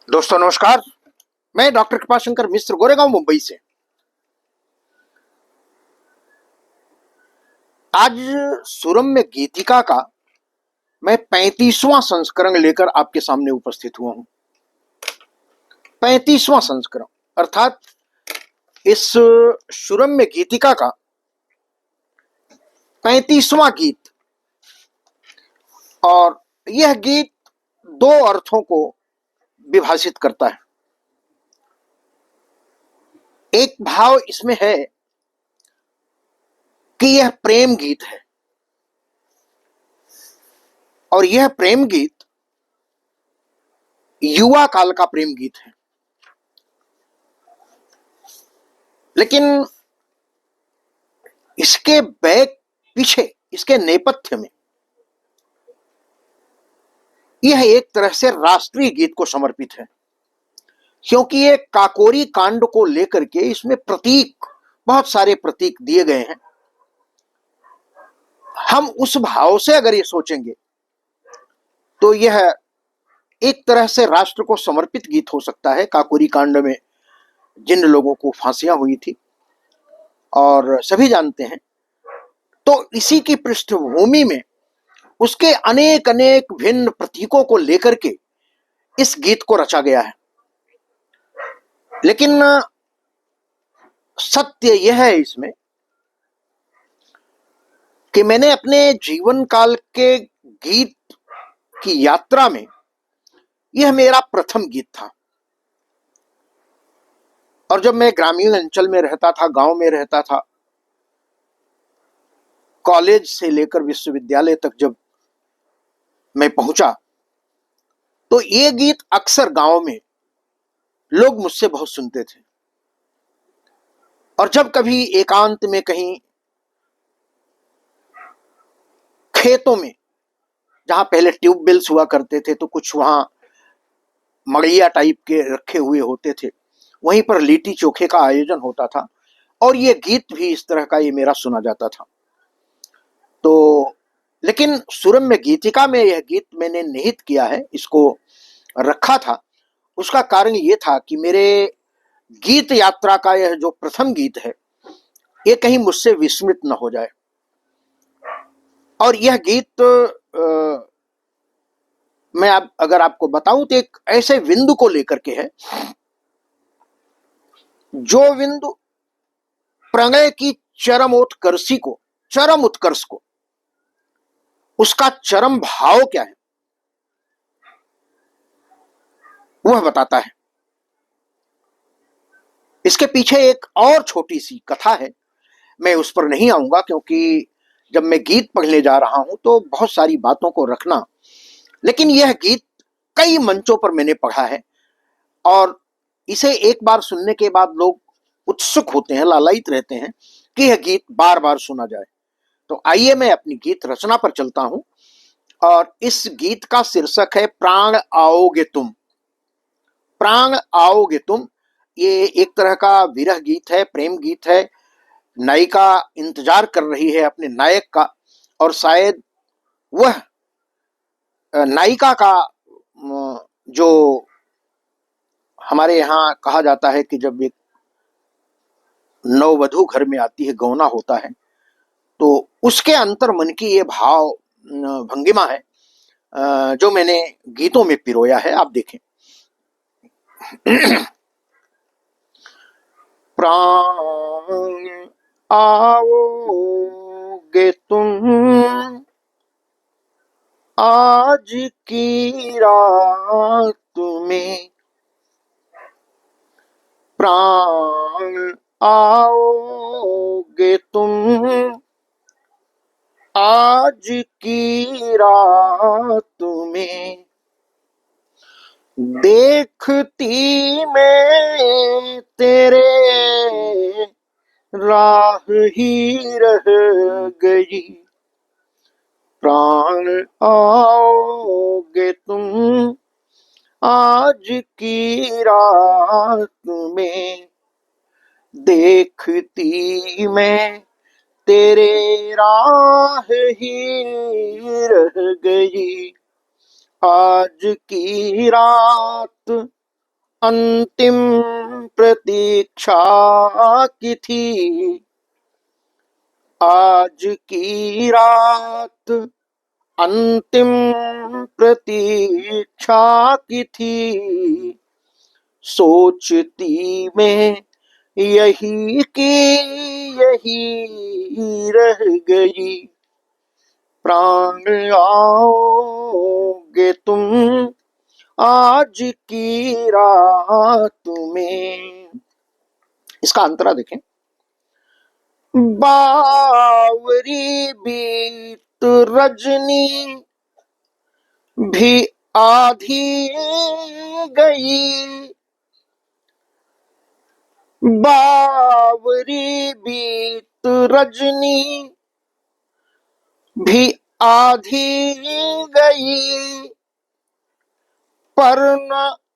दोस्तों नमस्कार। मैं डॉक्टर कृपाशंकर मिश्र गोरेगांव मुंबई से। आज सुरम्य गीतिका का मैं 35वां संस्करण लेकर आपके सामने उपस्थित हुआ हूं। 35वां संस्करण अर्थात इस सुरम्य गीतिका का 35वां गीत। और यह गीत दो अर्थों को विभाषित करता है। एक भाव इसमें है कि यह प्रेम गीत है और यह प्रेम गीत युवा काल का प्रेम गीत है। लेकिन इसके बैक पीछे, इसके नेपथ्य में यह एक तरह से राष्ट्रीय गीत को समर्पित है, क्योंकि ये काकोरी कांड को लेकर के इसमें प्रतीक, बहुत सारे प्रतीक दिए गए हैं। हम उस भाव से अगर ये सोचेंगे तो यह एक तरह से राष्ट्र को समर्पित गीत हो सकता है। काकोरी कांड में जिन लोगों को फांसियां हुई थी और सभी जानते हैं, तो इसी की पृष्ठभूमि में उसके अनेक अनेक भिन्न प्रतीकों को लेकर के इस गीत को रचा गया है। लेकिन सत्य यह है इसमें कि मैंने अपने जीवन काल के गीत की यात्रा में यह मेरा प्रथम गीत था। और जब मैं ग्रामीण अंचल में रहता था, गांव में रहता था, कॉलेज से लेकर विश्वविद्यालय तक जब मैं पहुंचा, तो ये गीत अक्सर गांव में लोग मुझसे बहुत सुनते थे। और जब कभी एकांत में कहीं खेतों में, जहां पहले ट्यूबवेल्स हुआ करते थे, तो कुछ वहां मड़ैया टाइप के रखे हुए होते थे, वहीं पर लिट्टी चोखे का आयोजन होता था और ये गीत भी इस तरह का ये मेरा सुना जाता था। तो लेकिन सुरम्य गीतिका में यह गीत मैंने निहित किया है, इसको रखा था। उसका कारण ये था कि मेरे गीत यात्रा का यह जो प्रथम गीत है, ये कहीं मुझसे विस्मृत न हो जाए। और यह गीत मैं अगर आपको बताऊं तो एक ऐसे बिंदु को लेकर के है, जो बिंदु प्रणय की चरमोत्कर्षी को, चरम उत्कर्ष को, उसका चरम भाव क्या है वह बताता है। इसके पीछे एक और छोटी सी कथा है, मैं उस पर नहीं आऊंगा, क्योंकि जब मैं गीत पढ़ने जा रहा हूं तो बहुत सारी बातों को रखना। लेकिन यह गीत कई मंचों पर मैंने पढ़ा है और इसे एक बार सुनने के बाद लोग उत्सुक होते हैं, लालायित रहते हैं कि यह गीत बार बार सुना जाए। तो आइए मैं अपनी गीत रचना पर चलता हूं। और इस गीत का शीर्षक है प्राण आओगे तुम। प्राण आओगे तुम, ये एक तरह का विरह गीत है, प्रेम गीत है। नायिका इंतजार कर रही है अपने नायक का, और शायद वह नायिका का जो हमारे यहाँ कहा जाता है कि जब एक नववधु घर में आती है, गौना होता है, तो उसके अंतर मन की ये भाव भंगिमा है जो मैंने गीतों में पिरोया है। आप देखें। प्राण आओगे तुम आज की रात में, प्राण आओगे तुम आज की रात में, देखती मैं तेरे राह ही रह गई। प्राण आओगे तुम आज की रात में, देखती मैं तेरे राह ही रह गई। आज की रात अंतिम प्रतीक्षा की थी, आज की रात अंतिम प्रतीक्षा की थी। सोचती मैं यही कि यही रह गई, प्राण आओगे तुम आज की रात में। इसका अंतरा देखें। बावरी बीत रजनी भी आधी गई, बावरी बीत रजनी भी आधी गई, पर न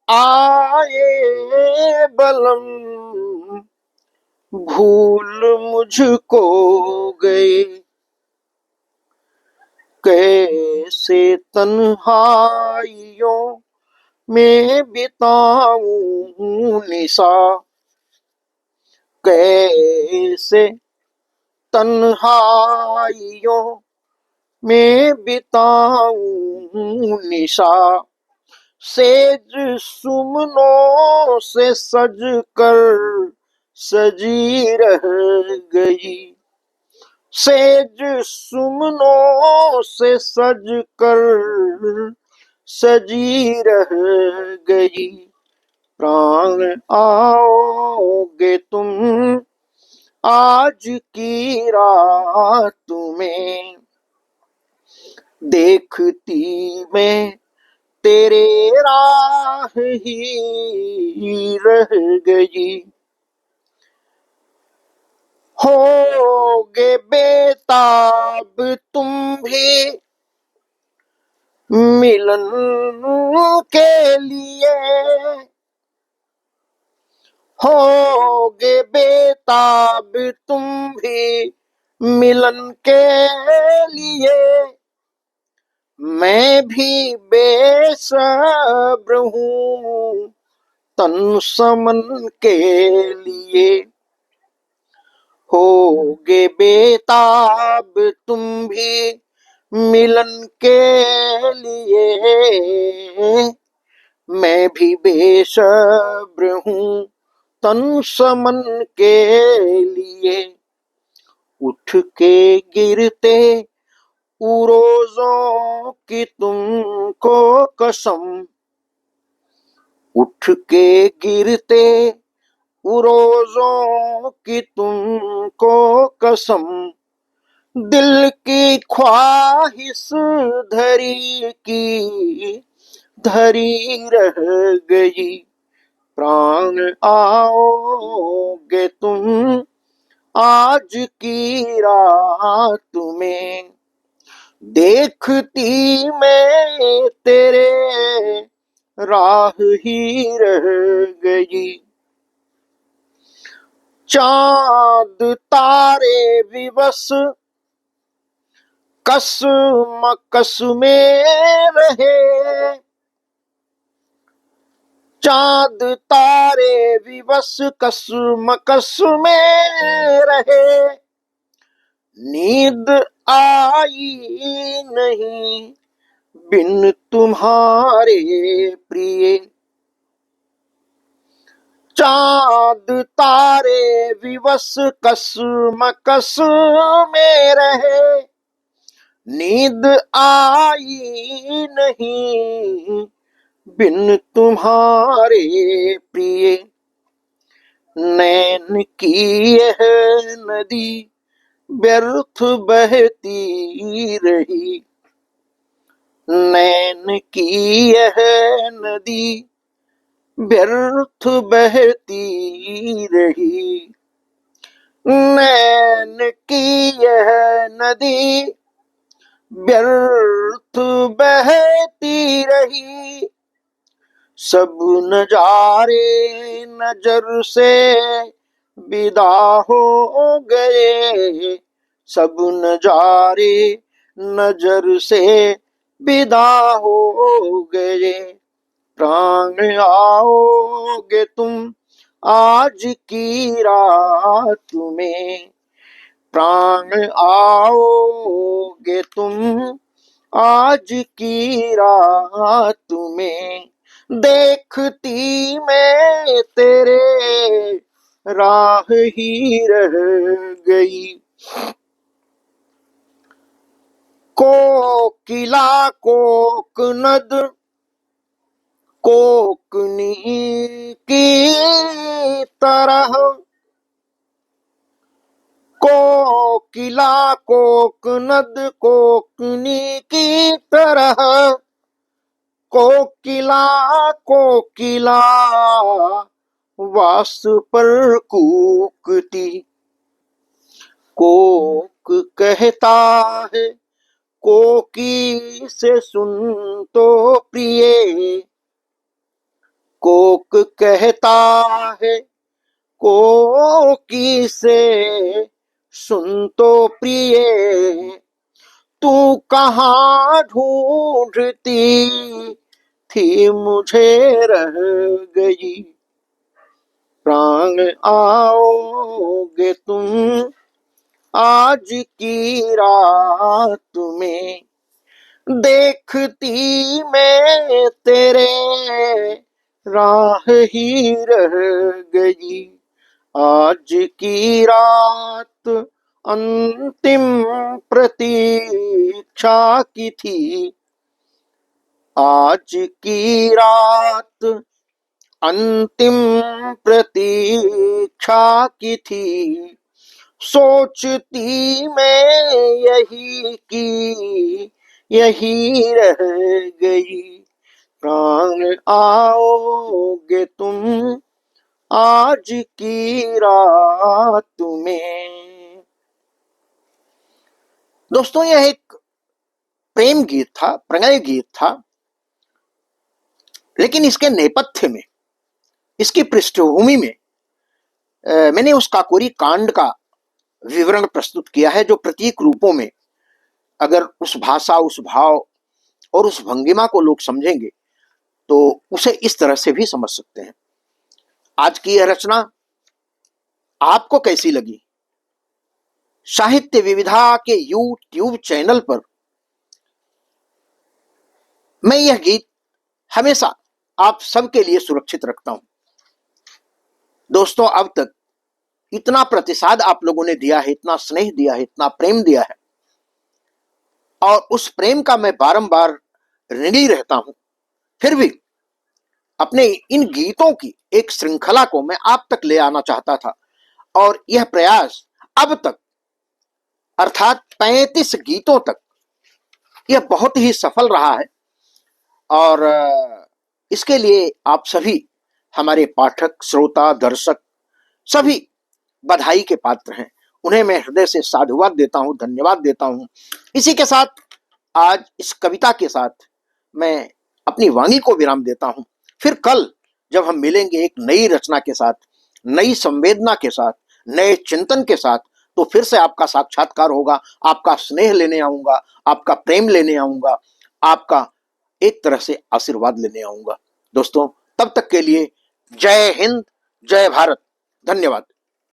आए बलम भूल मुझको गए। कैसे तन्हाइयों में बिताऊं निशा, कैसे तन्हाइयों में बिताऊं निशा। सेज सुमनों से सज कर सजी रह गई, सेज सुमनों से सज कर सजी रह गई। प्राण आओगे तुम आज की रात में, देखती मैं तेरे राह ही रह गई। होगे बेताब तुम भी मिलन के लिए, होगे बेताब तुम भी मिलन के लिए। मैं भी बेसब्र हूँ तन समन के लिए, होगे बेताब तुम भी मिलन के लिए। मैं भी बेसब्र हूँ तन समन के लिए। उठ के गिरते उरोजों की तुमको कसम, उठ के गिरते उरोजों की तुमको कसम। दिल की ख्वाहिश धरी की धरी रह गई, प्राण आओगे तुम आज की रात में। देखती मैं तेरे राह ही रह गई, चांद तारे विवश कसमकस में रहे, चांद तारे विवश कसमकस में रहे। नींद आई नहीं बिन तुम्हारे प्रिय, चांद तारे विवश कसमकस में रहे। नींद आई नहीं बिन तुम्हारे प्रिय। नैन की यह नदी व्यर्थ बहती रही, नैन की यह नदी व्यर्थ बहती रही। नैन की यह नदी व्यर्थ बहती रही। सब नजारे नजर से विदा हो गए, सब नजारे नजर से विदा हो गए। प्राण आओगे तुम आज की रात में, प्राण आओगे तुम आज की रात में, देखती मैं तेरे राह ही रह गई। कोकिला कोकनद कोकनी की तरह, कोकिला कोकनद कोकनी की तरह, कोकिला कोकिला वास पर कूकती। कोक कहता है कोकी से सुन तो प्रिय, कोक कहता है कोकी से सुन तो प्रिय, तू कहाँ ढूंढती थी मुझे रह गई। प्राण आओगे तुम आज की रात में, देखती मैं तेरे राह ही रह गई। आज की रात अंतिम प्रतीक्षा की थी, आज की रात अंतिम प्रतीक्षा की थी, सोचती मैं यही की यही रह गई। प्राण आओगे तुम आज की रात में। दोस्तों, यह एक प्रेम गीत था, प्रणय गीत था, लेकिन इसके नेपथ्य में, इसकी पृष्ठभूमि में मैंने उस काकोरी कांड का विवरण प्रस्तुत किया है, जो प्रतीक रूपों में अगर उस भाषा, उस भाव और उस भंगिमा को लोग समझेंगे तो उसे इस तरह से भी समझ सकते हैं। आज की यह रचना आपको कैसी लगी? साहित्य विविधा के यूट्यूब चैनल पर मैं यह गीत हमेशा आप सबके लिए सुरक्षित रखता हूं। दोस्तों, अब तक इतना प्रतिसाद आप लोगों ने दिया है, इतना स्नेह दिया है, इतना प्रेम दिया है, और उस प्रेम का मैं बारंबार ऋणी रहता हूं। फिर भी अपने इन गीतों की एक श्रृंखला को मैं आप तक ले आना चाहता था, और यह प्रयास अब तक अर्थात 35 गीतों तक यह बहुत ही सफल रहा है। और इसके लिए आप सभी हमारे पाठक, श्रोता, दर्शक सभी बधाई के पात्र हैं। उन्हें मैं हृदय से साधुवाद देता हूं, धन्यवाद देता हूं। इसी के साथ आज इस कविता के साथ मैं अपनी वाणी को विराम देता हूं। फिर कल जब हम मिलेंगे एक नई रचना के साथ, नई संवेदना के साथ, नए चिंतन के साथ, तो फिर से आपका साक्षात्कार होगा, आपका स्नेह लेने आऊंगा, आपका प्रेम लेने आऊंगा, आपका एक तरह से आशीर्वाद लेने आऊंगा। दोस्तों, तब तक के लिए जय हिंद, जय भारत, धन्यवाद।